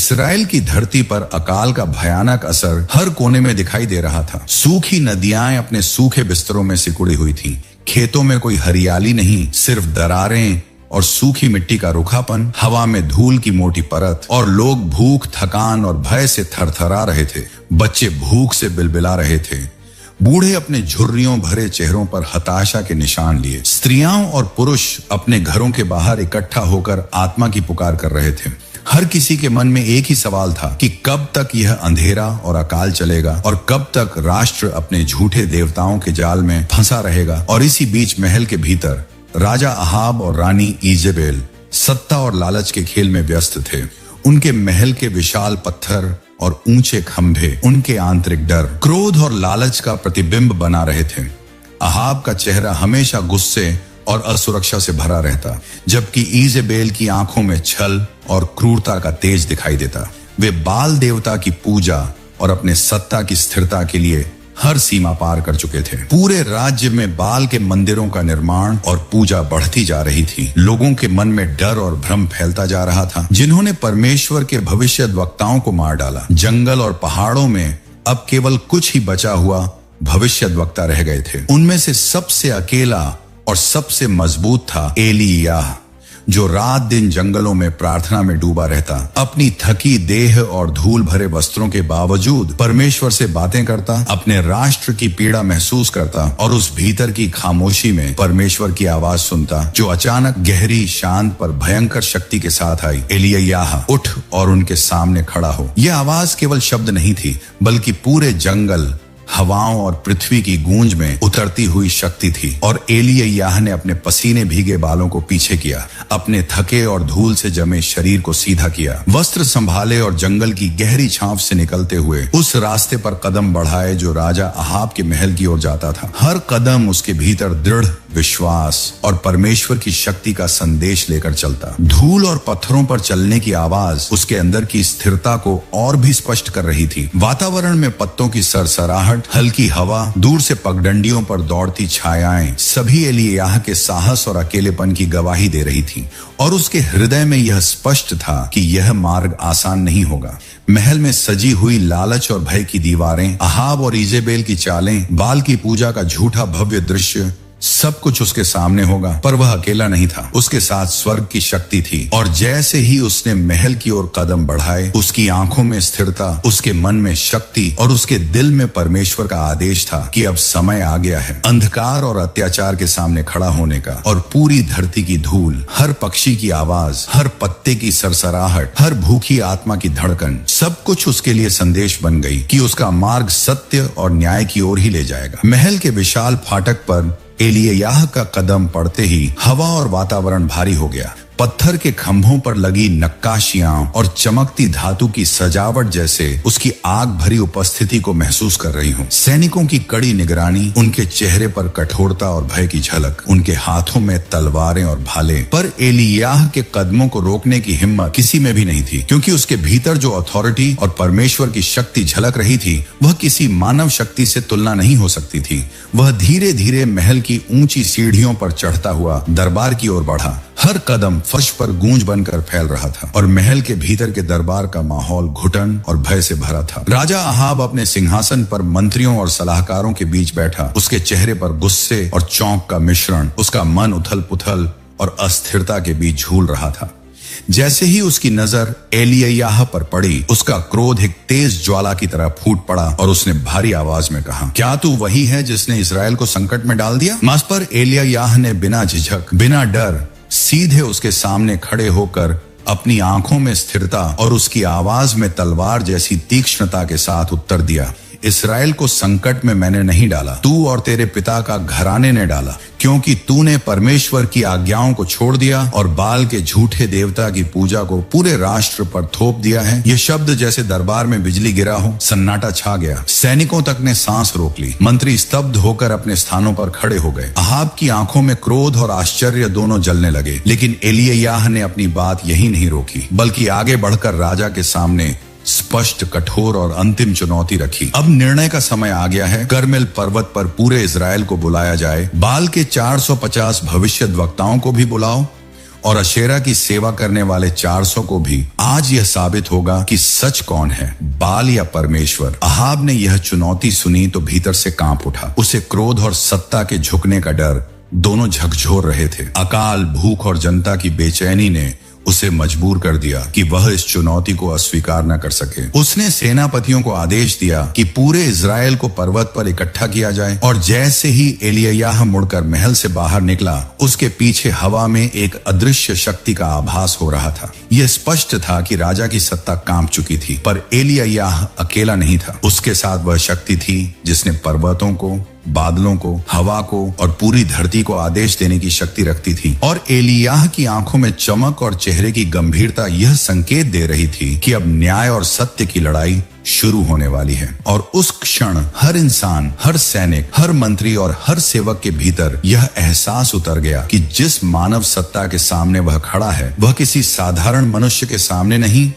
Israel की धरती पर अकाल का भयानक असर हर कोने में दिखाई दे रहा था। सूखी नदियां अपने सूखे बिस्तरों में सिकुड़ी हुई थीं। खेतों में कोई हरियाली नहीं, सिर्फ दरारें और सूखी मिट्टी का रूखापन, हवा में धूल की मोटी परत, और लोग भूख, थकान और भय से थरथरा रहे थे। बच्चे भूख से बिलबिला रहे थे। बूढ़े अपने झुर्रियों भरे चेहरों पर हताशा के निशान लिए। स्त्रियां और पुरुष अपने घरों के बाहर इकट्ठा होकर आत्मा की पुकार कर रहे थे। हर किसी के मन में एक ही सवाल था कि कब तक यह अंधेरा और अकाल चलेगा और कब तक राष्ट्र अपने झूठे देवताओं के जाल में फंसा रहेगा। और इसी बीच महल के भीतर राजा अहाब और रानी ईजेबेल सत्ता और लालच के खेल में व्यस्त थे। उनके महल के विशाल पत्थर और ऊंचे खंभे उनके आंतरिक डर, क्रोध और लालच का प्रतिबिंब बना रहे थे। अहाब का चेहरा हमेशा गुस्से और असुरक्षा से भरा रहता, जबकि ईजेबेल की आंखों में छल और क्रूरता का तेज दिखाई देता। वे बाल देवता की पूजा और अपने सत्ता की स्थिरता के लिए हर सीमा पार कर चुके थे। पूरे राज्य में बाल के मंदिरों का निर्माण और पूजा बढ़ती जा रही थी। लोगों के मन में डर और भ्रम फैलता जा रहा था। जिन्होंने परमेश्वर के भविष्यद्वक्ताओं को मार डाला, जंगल और पहाड़ों में अब केवल कुछ ही बचा हुआ भविष्यद्वक्ता रह गए थे। उनमें से सबसे अकेला और सबसे मजबूत था एलियाह, जो रात दिन जंगलों में प्रार्थना में डूबा रहता। अपनी थकी देह और धूल भरे वस्त्रों के बावजूद परमेश्वर से बातें करता, अपने राष्ट्र की पीड़ा महसूस करता और उस भीतर की खामोशी में परमेश्वर की आवाज सुनता, जो अचानक गहरी, शांत पर भयंकर शक्ति के साथ आई। एलियाह, उठ और उनके सामने खड़ा हो। यह आवाज केवल शब्द नहीं थी, बल्कि पूरे जंगल, हवाओं और पृथ्वी की गूंज में उतरती हुई शक्ति थी। और एलियाह ने अपने पसीने भीगे बालों को पीछे किया, अपने थके और धूल से जमे शरीर को सीधा किया, वस्त्र संभाले और जंगल की गहरी छांव से निकलते हुए उस रास्ते पर कदम बढ़ाए जो राजा अहाब के महल की ओर जाता था। हर कदम उसके भीतर दृढ़ विश्वास और परमेश्वर की शक्ति का संदेश लेकर चलता। धूल और पत्थरों पर चलने की आवाज उसके अंदर की स्थिरता को और भी स्पष्ट कर रही थी। वातावरण में पत्तों की सरसराहट, हल्की हवा, दूर से पगडंडियों पर दौड़ती छायाएं, सभी एलियाह के साहस और अकेलेपन की गवाही दे रही थी। और उसके हृदय में यह स्पष्ट था कि यह मार्ग आसान नहीं होगा। महल में सजी हुई लालच और भय की दीवारें, अहाब और ईजेबेल की चालें, बाल की पूजा का झूठा भव्य दृश्य, सब कुछ उसके सामने होगा। पर वह अकेला नहीं था, उसके साथ स्वर्ग की शक्ति थी। और जैसे ही उसने महल की ओर कदम बढ़ाए, उसकी आंखों में स्थिरता, उसके मन में शक्ति और उसके दिल में परमेश्वर का आदेश था कि अब समय आ गया है अंधकार और अत्याचार के सामने खड़ा होने का। और पूरी धरती की धूल, हर पक्षी की आवाज, हर पत्ते की सरसराहट, हर भूखी आत्मा की धड़कन, सब कुछ उसके लिए संदेश बन गई कि उसका मार्ग सत्य और न्याय की ओर ही ले जाएगा। महल के विशाल फाटक पर एलियाह का कदम पड़ते ही हवा और वातावरण भारी हो गया। पत्थर के खंभों पर लगी नक्काशियां और चमकती धातु की सजावट जैसे उसकी आग भरी उपस्थिति को महसूस कर रही हूँ। सैनिकों की कड़ी निगरानी, उनके चेहरे पर कठोरता और भय की झलक, उनके हाथों में तलवारें और भाले। पर एलियाह के कदमों को रोकने की हिम्मत किसी में भी नहीं थी, क्योंकि उसके भीतर जो अथॉरिटी और परमेश्वर की शक्ति झलक रही थी, वह किसी मानव शक्ति से तुलना नहीं हो सकती थी। वह धीरे धीरे महल की ऊंची सीढ़ियों पर चढ़ता हुआ दरबार की ओर बढ़ा। हर कदम फर्श पर गूंज बनकर फैल रहा था और महल के भीतर के दरबार का माहौल घुटन और भय से भरा था। राजा अहाब अपने सिंहासन पर मंत्रियों और सलाहकारों के बीच बैठा। उसके चेहरे पर गुस्से और चौंक का मिश्रण, उसका मन उथल पुथल और अस्थिरता के बीच झूल रहा था। जैसे ही उसकी नजर एलियाह पर पड़ी, उसका क्रोध एक तेज ज्वाला की तरह फूट पड़ा और उसने भारी आवाज में कहा, क्या तू वही है जिसने इस्राएल को संकट में डाल दिया? मास पर एलियाह ने बिना झिझक, बिना डर सीधे उसके सामने खड़े होकर अपनी आंखों में स्थिरता और उसकी आवाज में तलवार जैसी तीक्ष्णता के साथ उत्तर दिया, इस्राएल को संकट में मैंने नहीं डाला, तू और तेरे पिता का घराने ने डाला, क्योंकि तूने परमेश्वर की आज्ञाओं को छोड़ दिया और बाल के झूठे देवता की पूजा को पूरे राष्ट्र पर थोप दिया है। ये शब्द जैसे दरबार में बिजली गिरा हो, सन्नाटा छा गया। सैनिकों तक ने सांस रोक ली। मंत्री स्तब्ध होकर अपने स्थानों पर खड़े हो गए। अहाब की आंखों में क्रोध और आश्चर्य दोनों जलने लगे, लेकिन एलियाह ने अपनी बात यही नहीं रोकी, बल्कि आगे बढ़कर राजा के सामने स्पष्ट, कठोर और अंतिम चुनौती रखी। अब निर्णय का समय आ गया है। कर्मेल पर्वत पर पूरे इजराइल को बुलाया जाए। बाल के 450 भविष्यद्वक्ताओं को भी बुलाओ। और अशेरा की सेवा करने वाले 400 को भी आज यह साबित होगा कि सच कौन है, बाल या परमेश्वर। अहाब ने यह चुनौती सुनी तो भीतर से कांप उठा। उसे क्रोध और सत्ता के झुकने का डर दोनों झकझोर रहे थे। अकाल, भूख और जनता की बेचैनी ने उसे मजबूर कर दिया कि वह इस चुनौती को अस्वीकार न कर सके। उसने सेनापतियों को आदेश दिया कि पूरे इजराइल को पर्वत पर इकट्ठा किया जाए, और जैसे ही एलिय्याह मुड़कर महल से बाहर निकला, उसके पीछे हवा में एक अदृश्य शक्ति का आभास हो रहा था। यह स्पष्ट था कि राजा की सत्ता कांप चुकी थी, पर एलिय्याह अकेला नहीं था। उसके साथ वह शक्ति थी जिसने पर्वतों को, बादलों को, हवा को और पूरी धरती को आदेश देने की शक्ति रखती थी। और एलिय्याह की आंखों में चमक और चेहरे की गंभीरता यह संकेत दे रही थी कि अब न्याय और सत्य की लड़ाई शुरू होने वाली है। और उस क्षण हर इंसान, हर सैनिक, हर मंत्री और हर सेवक के भीतर यह एहसास उतर गया कि जिस मानव सत्ता के सामने वह खड़ा है, वह किसी साधारण मनुष्य के सामने नहीं,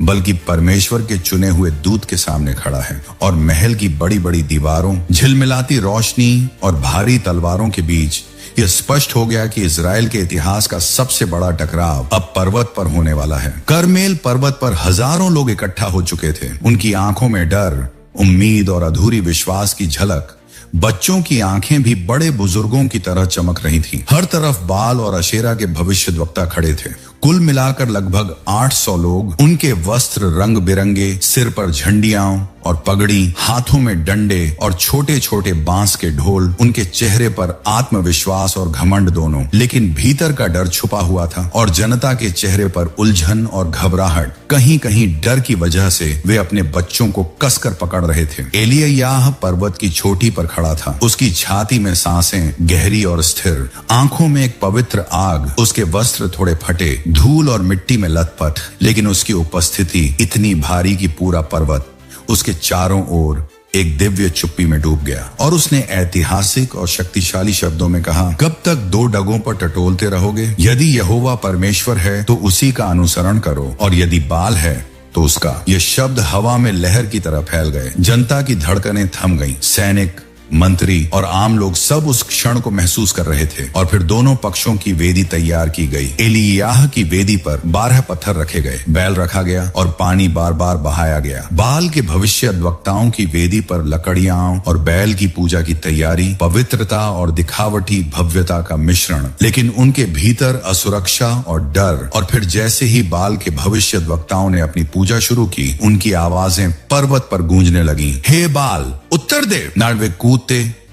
बल्कि परमेश्वर के चुने हुए दूत के सामने खड़ा है। और महल की बड़ी बड़ी दीवारों, झिलमिलाती रोशनी और भारी तलवारों के बीच यह स्पष्ट हो गया कि इजराइल के इतिहास का सबसे बड़ा टकराव अब पर्वत पर होने वाला है। करमेल पर्वत पर हजारों लोग इकट्ठा हो चुके थे। उनकी आंखों में डर, उम्मीद और अधूरी विश्वास की झलक। बच्चों की आंखें भी बड़े बुजुर्गों की तरह चमक रही थीं। हर तरफ बाल और अशेरा के भविष्यद्वक्ता खड़े थे। कुल मिलाकर लगभग 800 लोग। उनके वस्त्र रंग बिरंगे, सिर पर झंडियां और पगड़ी, हाथों में डंडे और छोटे छोटे बांस के ढोल। उनके चेहरे पर आत्मविश्वास और घमंड दोनों, लेकिन भीतर का डर छुपा हुआ था। और जनता के चेहरे पर उलझन और घबराहट। कहीं कहीं डर की वजह से वे अपने बच्चों को कसकर पकड़ रहे थे। एलिय्याह पर्वत की चोटी पर खड़ा था। उसकी छाती में सांसें गहरी और स्थिर, आंखों में एक पवित्र आग। उसके वस्त्र थोड़े फटे, धूल और मिट्टी में लथपथ, लेकिन उसकी उपस्थिति इतनी भारी कि पूरा पर्वत उसके चारों ओर एक दिव्य चुप्पी में डूब गया। और उसने ऐतिहासिक और शक्तिशाली शब्दों में कहा, कब तक दो डगों पर टटोलते रहोगे? यदि यहोवा परमेश्वर है तो उसी का अनुसरण करो, और यदि बाल है तो उसका। ये शब्द हवा में लहर की तरह फैल गए। जनता की धड़कनें थम गईं। सैनिक, मंत्री और आम लोग सब उस क्षण को महसूस कर रहे थे। और फिर दोनों पक्षों की वेदी तैयार की गई। एलिय्याह की वेदी पर 12 पत्थर रखे गए, बैल रखा गया और पानी बार बार बहाया गया। बाल के भविष्यद्वक्ताओं की वेदी पर लकड़ियां और बैल की पूजा की तैयारी, पवित्रता और दिखावटी भव्यता का मिश्रण, लेकिन उनके भीतर असुरक्षा और डर। और फिर जैसे ही बाल के भविष्यद्वक्ताओं ने अपनी पूजा शुरू की, उनकी आवाजें पर्वत पर गूंजने लगी। हे बाल, उत्तर दे! नार्वे कूदते,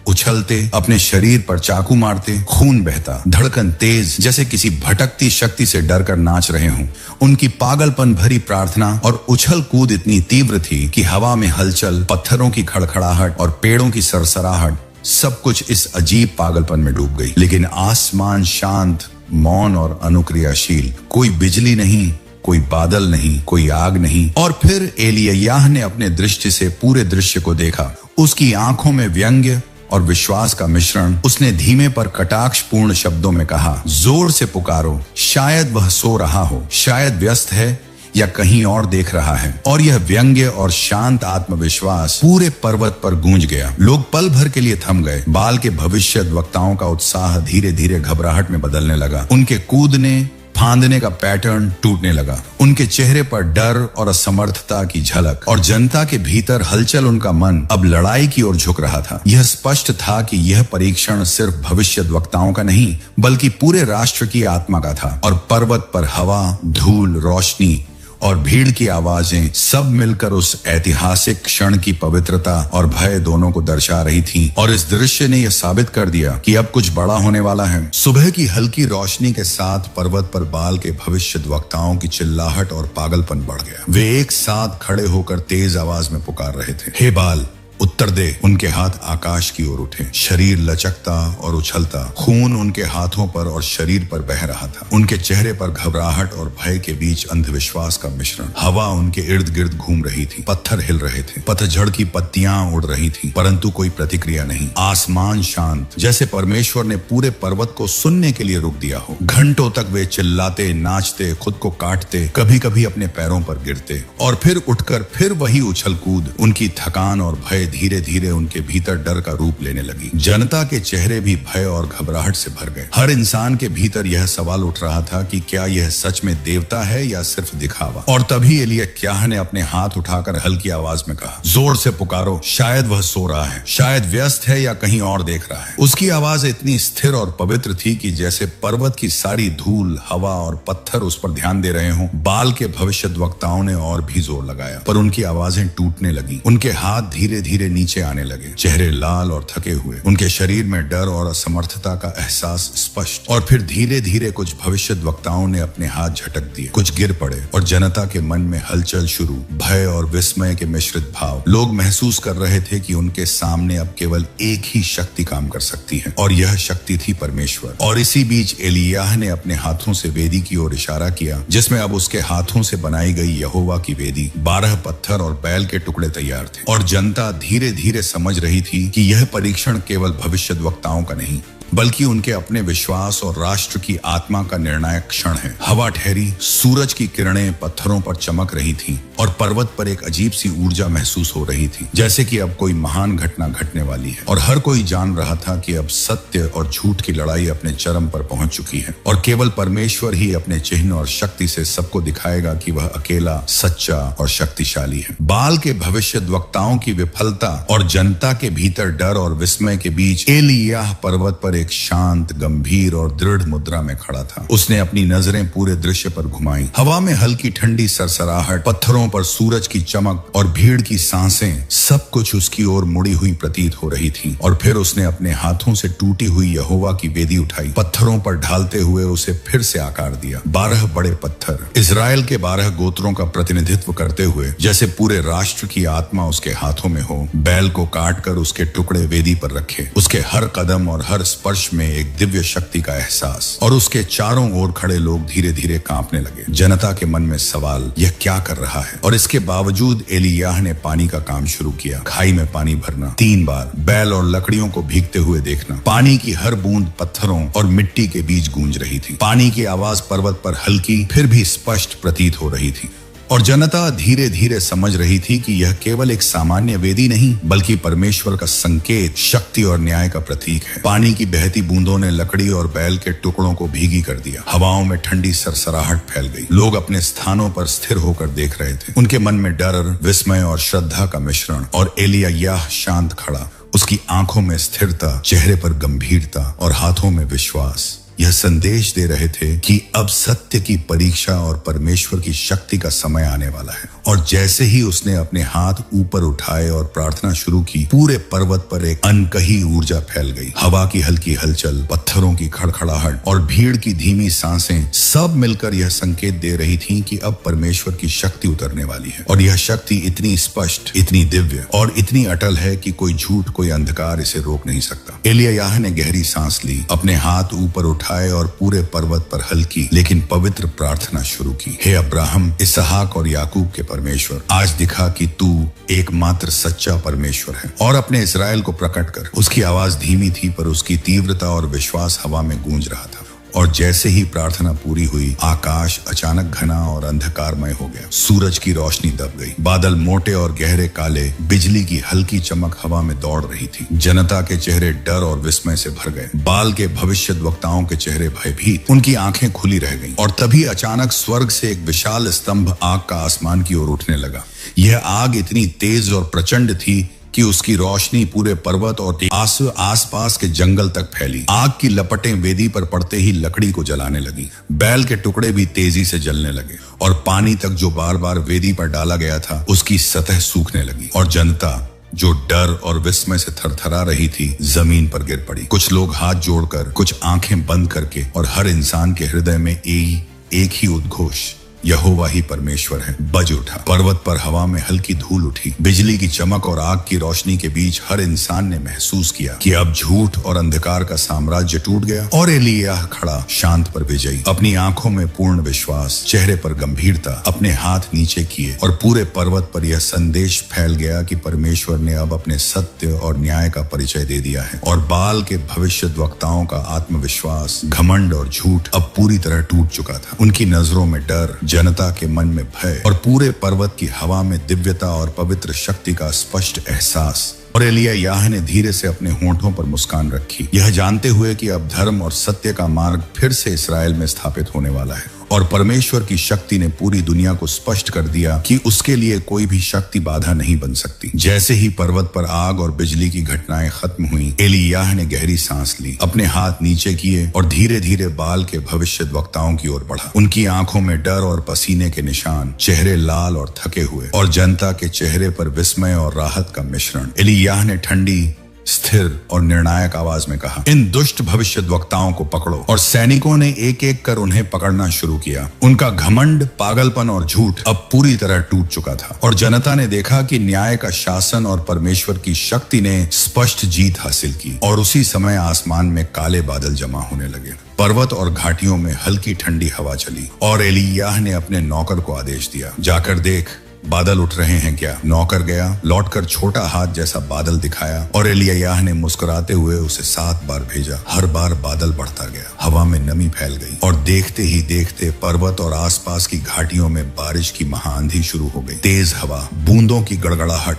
उछलते, अपने शरीर पर चाकू मारते, खून बहता, धड़कन तेज, जैसे किसी भटकती शक्ति से डरकर नाच रहे हों। उनकी पागलपन भरी प्रार्थना और उछल कूद इतनी तीव्र थी कि हवा में हलचल, पत्थरों की खड़खड़ाहट और पेड़ों की सरसराहट, सब कुछ इस अजीब पागलपन में डूब गई। लेकिन आसमान शांत, मौन और अनुक्रियाशील। कोई बिजली नहीं, कोई बादल नहीं, कोई आग नहीं। और फिर एलिय्याह ने अपने दृष्टि से पूरे दृश्य को देखा। उसकी आंखों में व्यंग्य और विश्वास का मिश्रण। उसने धीमे पर कटाक्षपूर्ण शब्दों में कहा, जोर से पुकारो, शायद वह सो रहा हो, शायद व्यस्त है या कहीं और देख रहा है। और यह व्यंग्य और शांत आत्मविश्वास पूरे पर्वत पर गूंज गया। लोग पल भर के लिए थम गए। बाल के भविष्यद्वक्ताओं का उत्साह धीरे धीरे घबराहट में बदलने लगा। उनके कूदने फांदने का पैटर्न टूटने लगा। उनके चेहरे पर डर और असमर्थता की झलक, और जनता के भीतर हलचल। उनका मन अब लड़ाई की ओर झुक रहा था। यह स्पष्ट था कि यह परीक्षण सिर्फ भविष्यद्वक्ताओं का नहीं, बल्कि पूरे राष्ट्र की आत्मा का था। और पर्वत पर हवा, धूल, रोशनी और भीड़ की आवाजें सब मिलकर उस ऐतिहासिक क्षण की पवित्रता और भय दोनों को दर्शा रही थी। और इस दृश्य ने यह साबित कर दिया कि अब कुछ बड़ा होने वाला है। सुबह की हल्की रोशनी के साथ पर्वत पर बाल के भविष्यद्वक्ताओं की चिल्लाहट और पागलपन बढ़ गया। वे एक साथ खड़े होकर तेज आवाज में पुकार रहे थे, हे बाल, उत्तर दे। उनके हाथ आकाश की ओर उठे, शरीर लचकता और उछलता, खून उनके हाथों पर और शरीर पर बह रहा था। उनके चेहरे पर घबराहट और भय के बीच अंधविश्वास का मिश्रण। हवा उनके इर्द गिर्द घूम रही थी, पत्थर हिल रहे थे, पतझड़ की पत्तियां उड़ रही थी, परंतु कोई प्रतिक्रिया नहीं। आसमान शांत, जैसे परमेश्वर ने पूरे पर्वत को सुनने के लिए रुक दिया हो। घंटों तक वे चिल्लाते, नाचते, खुद को काटते, कभी कभी अपने पैरों पर गिरते और फिर उठकर फिर वही उछल कूद। उनकी थकान और भय भय धीरे धीरे उनके भीतर डर का रूप लेने लगी। जनता के चेहरे भी भय और घबराहट से भर गए। हर इंसान के भीतर यह सवाल उठ रहा था कि क्या यह सच में देवता है या सिर्फ दिखावा। और तभी एलियाह ने अपने हाथ उठाकर हल्की आवाज में कहा, जोर से पुकारो, शायद वह सो रहा है, शायद व्यस्त है या कहीं और देख रहा है। उसकी आवाज इतनी स्थिर और पवित्र थी कि जैसे पर्वत की सारी धूल, हवा और पत्थर उस पर ध्यान दे रहे हों। बाल के भविष्यद्वक्ताओं ने और भी जोर लगाया, पर उनकी आवाजें टूटने लगी। उनके हाथ धीरे धीरे नीचे आने लगे, चेहरे लाल और थके हुए, उनके शरीर में डर और असमर्थता का एहसास स्पष्ट। और फिर धीरे धीरे कुछ भविष्यद्वक्ताओं ने अपने हाथ झटक दिए, कुछ गिर पड़े और जनता के मन में हलचल शुरू, भय और विस्मय के मिश्रित भाव। लोग महसूस कर रहे थे कि उनके सामने अब केवल एक ही शक्ति काम कर सकती है, और यह शक्ति थी परमेश्वर। और इसी बीच एलियाह ने अपने हाथों से वेदी की ओर इशारा किया, जिसमें अब उसके हाथों से बनाई गई यहोवा की वेदी, 12 पत्थर और बैल के टुकड़े तैयार थे। और जनता धीरे धीरे समझ रही थी कि यह परीक्षण केवल भविष्यद्वक्ताओं का नहीं, बल्कि उनके अपने विश्वास और राष्ट्र की आत्मा का निर्णायक क्षण है। हवा ठहरी, सूरज की किरणें पत्थरों पर चमक रही थीं और पर्वत पर एक अजीब सी ऊर्जा महसूस हो रही थी, जैसे कि अब कोई महान घटना घटने वाली है। और हर कोई जान रहा था कि अब सत्य और झूठ की लड़ाई अपने चरम पर पहुंच चुकी है, और केवल परमेश्वर ही अपने चिन्ह और शक्ति से सबको दिखाएगा कि वह अकेला, सच्चा और शक्तिशाली है। बाल के भविष्यद्वक्ताओं की विफलता और जनता के भीतर डर और विस्मय के बीच एलियाह पर्वत पर एक शांत, गंभीर और दृढ़ मुद्रा में खड़ा था। उसने अपनी नजरें पूरे दृश्य पर घुमाई। हवा में हल्की ठंडी सरसराहट, पत्थरों पर सूरज की चमक और भीड़ की सांसें, सब कुछ उसकी ओर मुड़ी हुई प्रतीत हो रही थी। और फिर उसने अपने हाथों से टूटी हुई यहोवा की वेदी उठाई, पत्थरों पर ढालते हुए उसे फिर से आकार दिया। 12 बड़े पत्थर, इजराइल के 12 गोत्रों का प्रतिनिधित्व करते हुए, जैसे पूरे राष्ट्र की आत्मा उसके हाथों में हो। बैल को काट कर उसके टुकड़े वेदी पर रखे, उसके हर कदम और हर स्पर्श में एक दिव्य शक्ति का एहसास। और उसके चारों ओर खड़े लोग धीरे धीरे कांपने लगे। जनता के मन में सवाल, यह क्या कर रहा है? और इसके बावजूद एलियाह ने पानी का काम शुरू किया। खाई में पानी भरना, 3 बार, बैल और लकड़ियों को भीगते हुए देखना। पानी की हर बूंद पत्थरों और मिट्टी के बीच गूंज रही थी। पानी की आवाज पर्वत पर हल्की फिर भी स्पष्ट प्रतीत हो रही थी। और जनता धीरे धीरे समझ रही थी कि यह केवल एक सामान्य वेदी नहीं, बल्कि परमेश्वर का संकेत, शक्ति और न्याय का प्रतीक है। पानी की बहती बूंदों ने लकड़ी और बैल के टुकड़ों को भीगी कर दिया। हवाओं में ठंडी सरसराहट फैल गई। लोग अपने स्थानों पर स्थिर होकर देख रहे थे, उनके मन में डर, विस्मय और श्रद्धा का मिश्रण। और एलियाह शांत खड़ा, उसकी आंखों में स्थिरता, चेहरे पर गंभीरता और हाथों में विश्वास। यह संदेश दे रहे थे कि अब सत्य की परीक्षा और परमेश्वर की शक्ति का समय आने वाला है। और जैसे ही उसने अपने हाथ ऊपर उठाए और प्रार्थना शुरू की, पूरे पर्वत पर एक अनकही ऊर्जा फैल गई। हवा की हल्की हलचल, पत्थरों की खड़खड़ाहट और भीड़ की धीमी सांसें, सब मिलकर यह संकेत दे रही थीं कि अब परमेश्वर की शक्ति उतरने वाली है। और यह शक्ति इतनी स्पष्ट, इतनी दिव्य और इतनी अटल है कि कोई झूठ, कोई अंधकार इसे रोक नहीं सकता। एलियाह ने गहरी सांस ली, अपने हाथ ऊपर उठाए और पूरे पर्वत पर हल्की लेकिन पवित्र प्रार्थना शुरू की। हे अब्राहम, इसहाक और याकूब के परमेश्वर, आज दिखा कि तू एकमात्र सच्चा परमेश्वर है, और अपने इस्राएल को प्रकट कर। उसकी आवाज धीमी थी, पर उसकी तीव्रता और विश्वास हवा में गूंज रहा था। और जैसे ही प्रार्थना पूरी हुई, आकाश अचानक घना और अंधकारमय हो गया। सूरज की रोशनी दब गई, बादल मोटे और गहरे काले, बिजली की हल्की चमक हवा में दौड़ रही थी। जनता के चेहरे डर और विस्मय से भर गए। बाल के भविष्यद्वक्ताओं के चेहरे भयभीत, उनकी आंखें खुली रह गईं। और तभी अचानक स्वर्ग से एक विशाल स्तंभ आग का आसमान की ओर उठने लगा। यह आग इतनी तेज और प्रचंड थी कि उसकी रोशनी पूरे पर्वत और आसपास के जंगल तक फैली। आग की लपटें वेदी पर पड़ते ही लकड़ी को जलाने लगी। बैल के टुकड़े भी तेजी से जलने लगे, और पानी तक जो बार बार वेदी पर डाला गया था, उसकी सतह सूखने लगी। और जनता, जो डर और विस्मय से थरथरा रही थी, जमीन पर गिर पड़ी। कुछ लोग हाथ जोड़कर, कुछ आंखें बंद करके, और हर इंसान के हृदय में एक ही उद्घोष, यहोवा ही परमेश्वर है, बज उठा। पर्वत पर हवा में हल्की धूल उठी। बिजली की चमक और आग की रोशनी के बीच हर इंसान ने महसूस किया कि अब झूठ और अंधकार का साम्राज्य टूट गया, और एलियाह खड़ा, शांत पर विजयी, अपनी आंखों में पूर्ण विश्वास, चेहरे पर गंभीरता, अपने हाथ नीचे किए। और पूरे पर्वत पर यह संदेश फैल गया कि परमेश्वर ने अब अपने सत्य और न्याय का परिचय दे दिया है। और बाल के भविष्यद्वक्ताओं का आत्मविश्वास, घमंड और झूठ अब पूरी तरह टूट चुका था। उनकी नजरों में डर, जनता के मन में भय और पूरे पर्वत की हवा में दिव्यता और पवित्र शक्ति का स्पष्ट एहसास। और एलियाह ने धीरे से अपने होंठों पर मुस्कान रखी, यह जानते हुए कि अब धर्म और सत्य का मार्ग फिर से इस्राएल में स्थापित होने वाला है और परमेश्वर की शक्ति ने पूरी दुनिया को स्पष्ट कर दिया कि उसके लिए कोई भी शक्ति बाधा नहीं बन सकती। जैसे ही पर्वत पर आग और बिजली की घटनाएं खत्म हुई, एलियाह ने गहरी सांस ली, अपने हाथ नीचे किए और धीरे धीरे बाल के भविष्यद्वक्ताओं की ओर बढ़ा। उनकी आंखों में डर और पसीने के निशान, चेहरे लाल और थके हुए और जनता के चेहरे पर विस्मय और राहत का मिश्रण। एलियाह ने ठंडी, स्थिर और निर्णायक आवाज में कहा, इन दुष्ट भविष्यद्वक्ताओं को पकड़ो। और सैनिकों ने एक एक कर उन्हें पकड़ना शुरू किया। उनका घमंड, पागलपन और झूठ अब पूरी तरह टूट चुका था और जनता ने देखा कि न्याय का शासन और परमेश्वर की शक्ति ने स्पष्ट जीत हासिल की। और उसी समय आसमान में काले बादल जमा होने लगे, पर्वत और घाटियों में हल्की ठंडी हवा चली और एलियाह ने अपने नौकर को आदेश दिया, जाकर देख बादल उठ रहे हैं क्या। नौकर गया, लौटकर छोटा हाथ जैसा बादल दिखाया और एलियाह ने मुस्कुराते हुए उसे 7 बार भेजा। हर बार बादल बढ़ता गया, हवा में नमी फैल गई और देखते ही देखते पर्वत और आसपास की घाटियों में बारिश की महाआंधी शुरू हो गई। तेज हवा, बूंदों की गड़गड़ाहट,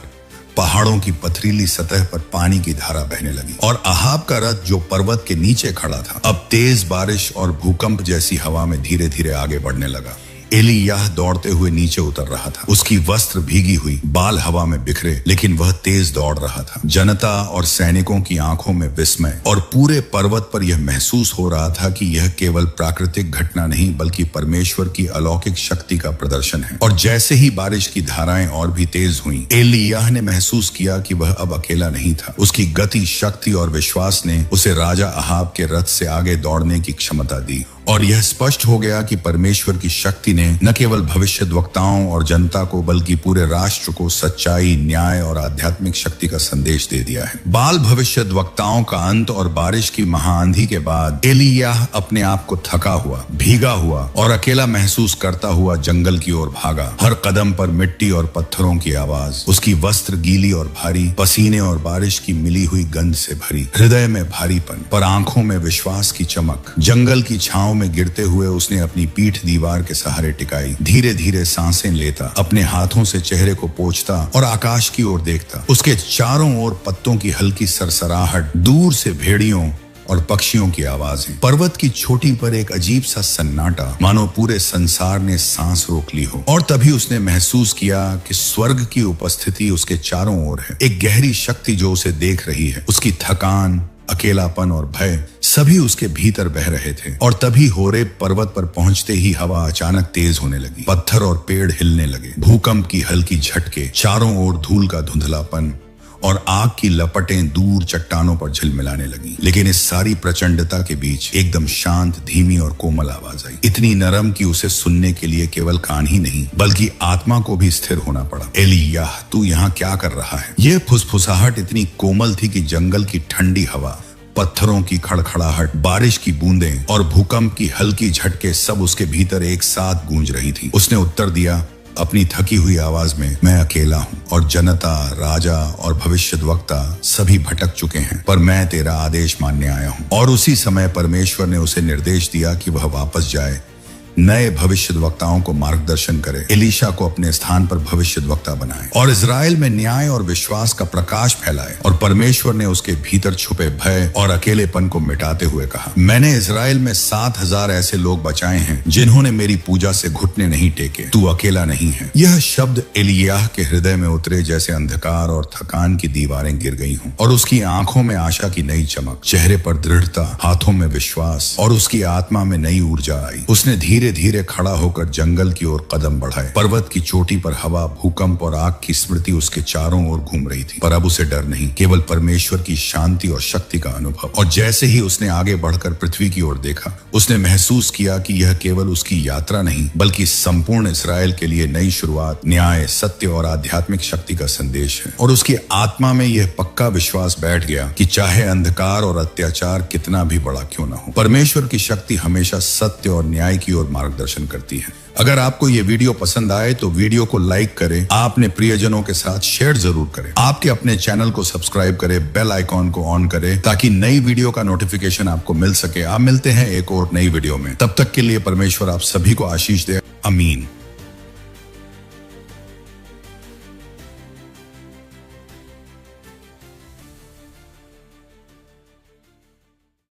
पहाड़ों की पथरीली सतह पर पानी की धारा बहने लगी और अहाब का रथ जो पर्वत के नीचे खड़ा था, अब तेज बारिश और भूकंप जैसी हवा में धीरे धीरे आगे बढ़ने लगा। एलियाह दौड़ते हुए नीचे उतर रहा था, उसकी वस्त्र भीगी हुई, बाल हवा में बिखरे, लेकिन वह तेज दौड़ रहा था। जनता और सैनिकों की आंखों में विस्मय और पूरे पर्वत पर यह महसूस हो रहा था कि यह केवल प्राकृतिक घटना नहीं बल्कि परमेश्वर की अलौकिक शक्ति का प्रदर्शन है। और जैसे ही बारिश की धाराएं और भी तेज हुईं, एलियाह ने महसूस किया कि वह अब अकेला नहीं था। उसकी गति, शक्ति और विश्वास ने उसे राजा अहाब के रथ से आगे दौड़ने की क्षमता दी और यह स्पष्ट हो गया कि परमेश्वर की शक्ति ने न केवल भविष्यद्वक्ताओं और जनता को बल्कि पूरे राष्ट्र को सच्चाई, न्याय और आध्यात्मिक शक्ति का संदेश दे दिया है। बाल भविष्यद्वक्ताओं का अंत और बारिश की महाआंधी के बाद एलियाह अपने आप को थका हुआ, भीगा हुआ और अकेला महसूस करता हुआ जंगल की ओर भागा। हर कदम पर मिट्टी और पत्थरों की आवाज, उसकी वस्त्र गीली और भारी, पसीने और बारिश की मिली हुई गंध से भरी, हृदय में भारीपन पर आंखों में विश्वास की चमक। जंगल की छांव में गिरते हुए उसने अपनी पीठ दीवार के सहारे टिकाई, धीरे धीरे सांसें लेता, अपने हाथों से चेहरे को पोंछता और आकाश की ओर देखता। उसके चारों ओर पत्तों की हल्की सरसराहट, दूर से भेड़ियों और पक्षियों की आवाजें, पर्वत की चोटी पर एक अजीब सा सन्नाटा, मानो पूरे संसार ने सांस रोक ली हो। और तभी उसने महसूस किया कि स्वर्ग की उपस्थिति उसके चारों ओर है, एक गहरी शक्ति जो उसे देख रही है। उसकी थकान, अकेलापन और भय सभी उसके भीतर बह रहे थे। और तभी होरेब पर्वत पर पहुंचते ही हवा अचानक तेज होने लगी, पत्थर और पेड़ हिलने लगे, भूकंप की हल्की झटके, चारों ओर धूल का धुंधलापन और आग की लपटें दूर चट्टानों पर झिलमिलाने लगी। लेकिन इस सारी प्रचंडता के बीच एकदम शांत, धीमी और कोमल आवाज आई, इतनी नरम कि उसे सुनने के लिए केवल कान ही नहीं बल्कि आत्मा को भी स्थिर होना पड़ा। एलियाह, तू यहाँ क्या कर रहा है? यह फुसफुसाहट इतनी कोमल थी कि जंगल की ठंडी हवा, पत्थरों की खड़खड़ाहट, बारिश की बूंदें और भूकंप की हल्की झटके सब उसके भीतर एक साथ गूंज रही थी। उसने उत्तर दिया अपनी थकी हुई आवाज में, मैं अकेला हूँ और जनता, राजा और भविष्यद्वक्ता सभी भटक चुके हैं, पर मैं तेरा आदेश मानने आया हूँ। और उसी समय परमेश्वर ने उसे निर्देश दिया कि वह वापस जाए, नए भविष्यद्वक्ताओं को मार्गदर्शन करे, एलीशा को अपने स्थान पर भविष्यद्वक्ता बनाए और इजराइल में न्याय और विश्वास का प्रकाश फैलाए। और परमेश्वर ने उसके भीतर छुपे भय और अकेलेपन को मिटाते हुए कहा, मैंने इजराइल में 7,000 ऐसे लोग बचाए हैं जिन्होंने मेरी पूजा से घुटने नहीं टेके, तू अकेला नहीं है। यह शब्द एलियाह के हृदय में उतरे जैसे अंधकार और थकान की दीवारें गिर गई हों और उसकी आंखों में आशा की नई चमक, चेहरे पर दृढ़ता, हाथों में विश्वास और उसकी आत्मा में नई ऊर्जा आई। उसने धीरे धीरे खड़ा होकर जंगल की ओर कदम बढ़ाए। पर्वत की चोटी पर हवा, भूकंप और आग की स्मृति उसके चारों ओर घूम रही थी, पर अब उसे डर नहीं, केवल परमेश्वर की शांति और शक्ति का अनुभव। और जैसे ही उसने आगे बढ़कर पृथ्वी की ओर देखा, उसने महसूस किया कि यह केवल उसकी यात्रा नहीं बल्कि संपूर्ण इस्राएल के लिए नई शुरुआत, न्याय, सत्य और आध्यात्मिक शक्ति का संदेश है। और उसकी आत्मा में यह पक्का विश्वास बैठ गया कि चाहे अंधकार और अत्याचार कितना भी बड़ा क्यों न हो, परमेश्वर की शक्ति हमेशा सत्य और न्याय की ओर मार्गदर्शन करती है। अगर आपको ये वीडियो पसंद आए तो वीडियो को लाइक करें, आप अपने प्रियजनों के साथ शेयर जरूर करें, आपके अपने चैनल को सब्सक्राइब करें, बेल आइकॉन को ऑन करें ताकि नई वीडियो का नोटिफिकेशन आपको मिल सके। आप मिलते हैं एक और नई वीडियो में, तब तक के लिए परमेश्वर आप सभी को आशीष दे। अमीन।